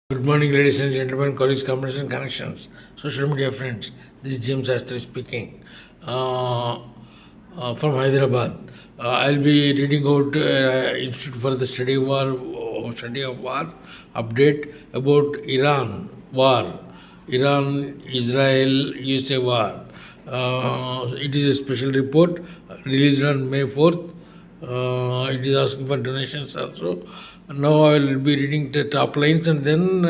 Good morning, ladies and gentlemen, colleagues, combination connections, social media friends. This is James Astri speaking from Hyderabad. I'll be reading out Institute for the Study of War update about Iran war, Iran Israel USA war. It is a special report released on May 4th. It is asking for donations also. Now I will be reading the top lines and then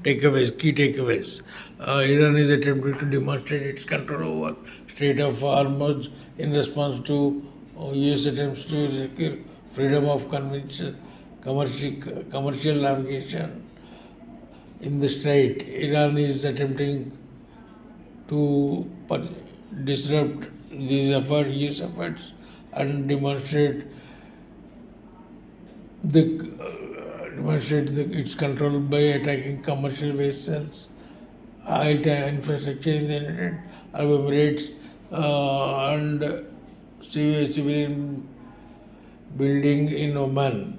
takeaways, key takeaways. Iran is attempting to demonstrate its control over Strait of Hormuz in response to US attempts to secure freedom of commercial navigation in the strait. Iran is attempting to disrupt US efforts, and its control by attacking commercial vessels, oil infrastructure in the United Arab Emirates, and civilian building in Oman.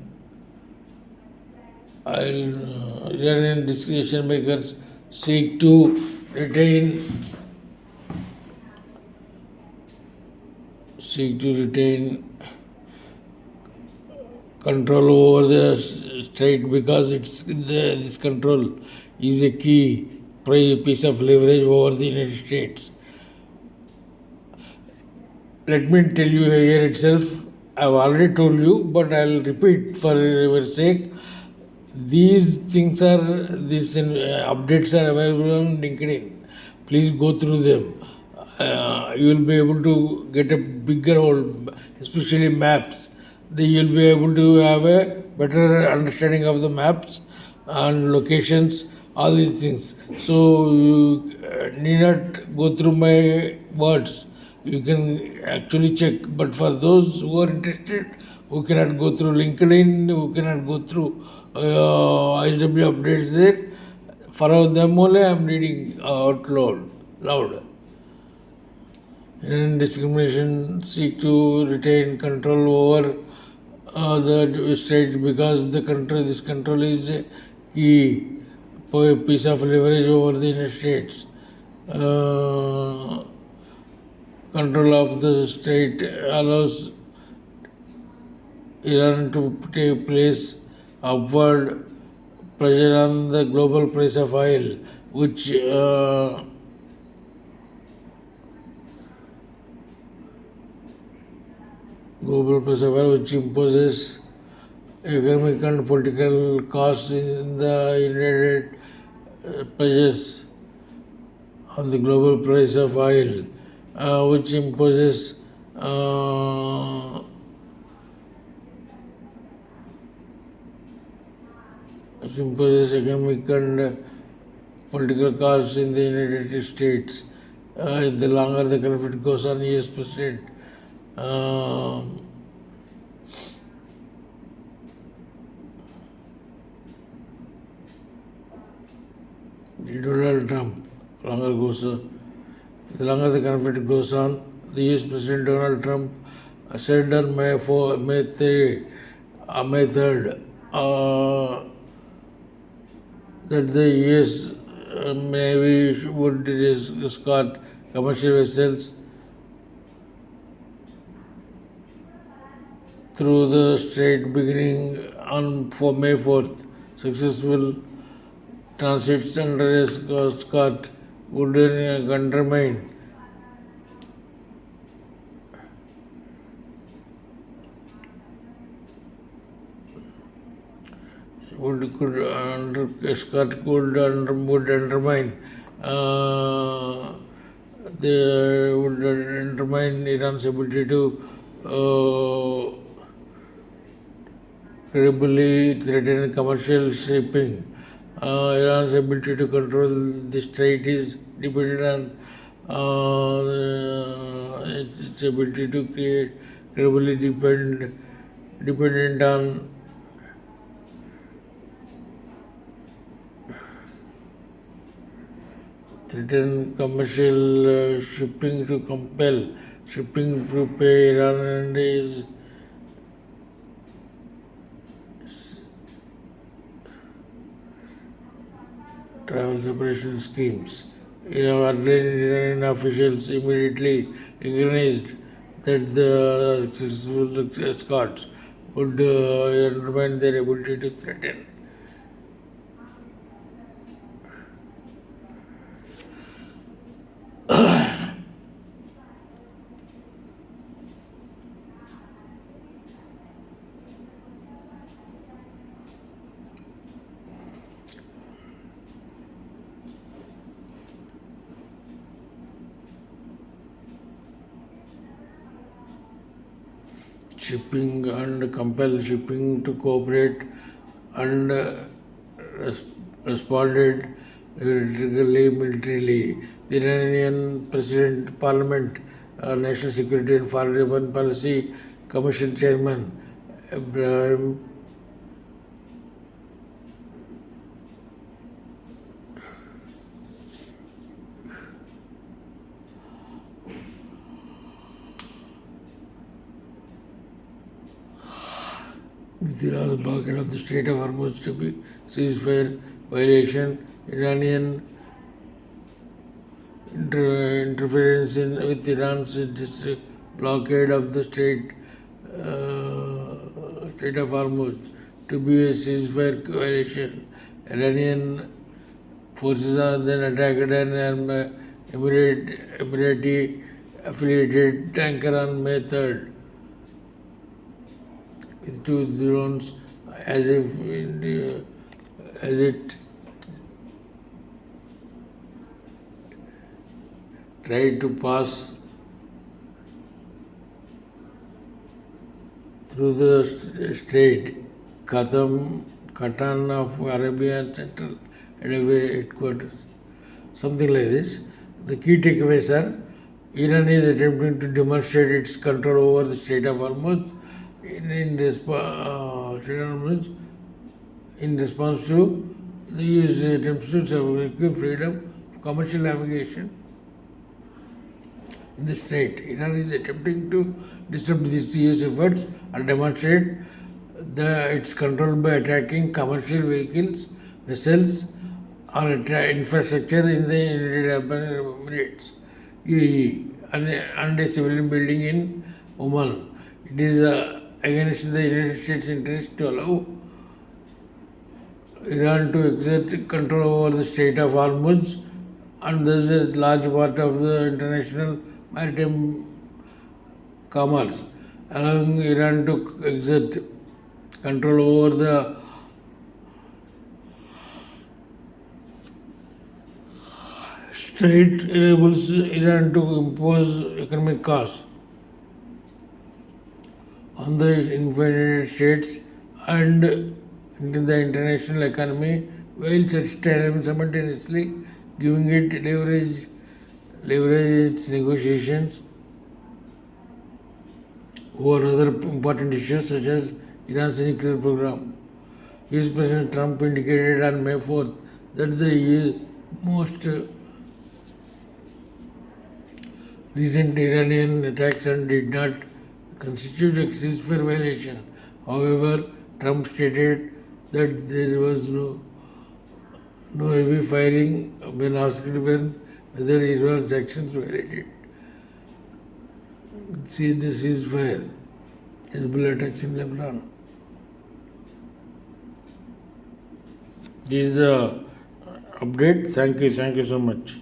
Iranian decision makers seek to retain control over the strait because this control is a key piece of leverage over the United States. Let me tell you here itself. I've already told you, but I'll repeat for your sake. These updates are available on LinkedIn. Please go through them. You will be able to get a bigger hold, especially maps. You'll be able to have a better understanding of the maps and locations, all these things. So you need not go through my words. You can actually check. But for those who are interested, who cannot go through LinkedIn, who cannot go through ISW updates there, for them only I am reading out loud. Indian discrimination seek to retain control over the state because this control is a key piece of leverage over the United States. Control of the state allows Iran to place upward pressure on the global price of oil, which imposes economic and political costs in the United pressures on the global price of oil, which imposes economic and political costs in the United States. The longer the conflict goes on, US President Donald Trump, the longer the conflict goes on, the US President Donald Trump said on May 3rd that the US Navy would escort commercial vessels through the strait beginning on May 4th. Successful transits under escort would undermine would undermine would undermine Iran's ability to credibly threaten commercial shipping. Iran's ability to control the strait is dependent on its ability to create credibly dependent on threaten commercial shipping to compel shipping to pay Iran and is travel separation schemes. Iranian officials immediately recognized that the successful escorts would undermine their ability to threaten. Shipping and compel shipping to cooperate and res- responded militarily. The Iranian President, Parliament, National Security and Foreign Policy Commission Chairman Ibrahim Iran's blockade of the Strait of Hormuz to be ceasefire violation, Iranian interference with Iran's blockade of the Strait of Hormuz to be a ceasefire violation. Iranian forces are then attacked an Emirati affiliated tanker on May 3rd with two drones as it tried to pass through the strait. Katan of Arabian Central Headquarters. Something like this. The key takeaways are Iran is attempting to demonstrate its control over the Strait of Hormuz in response to the US attempts to secure freedom of commercial navigation in the strait. Iran is attempting to disrupt these US efforts and demonstrate its control by attacking commercial vessels, or infrastructure in the United Arab Emirates, UAE, and a civilian building in Oman. It is against the United States' interest to allow Iran to exert control over the Strait of Hormuz and thus a large part of the international maritime commerce, allowing Iran to exert control over the strait enables Iran to impose economic costs on the United States and into the international economy, while simultaneously giving it leverage its negotiations over other important issues such as Iran's nuclear program. US President Trump indicated on May 4th that the most recent Iranian attacks did not constitute a ceasefire violation. However, Trump stated that there was no heavy firing when asked whether Iran's actions violated the ceasefire. Hezbollah attacks in Lebanon. This is the update. Thank you so much.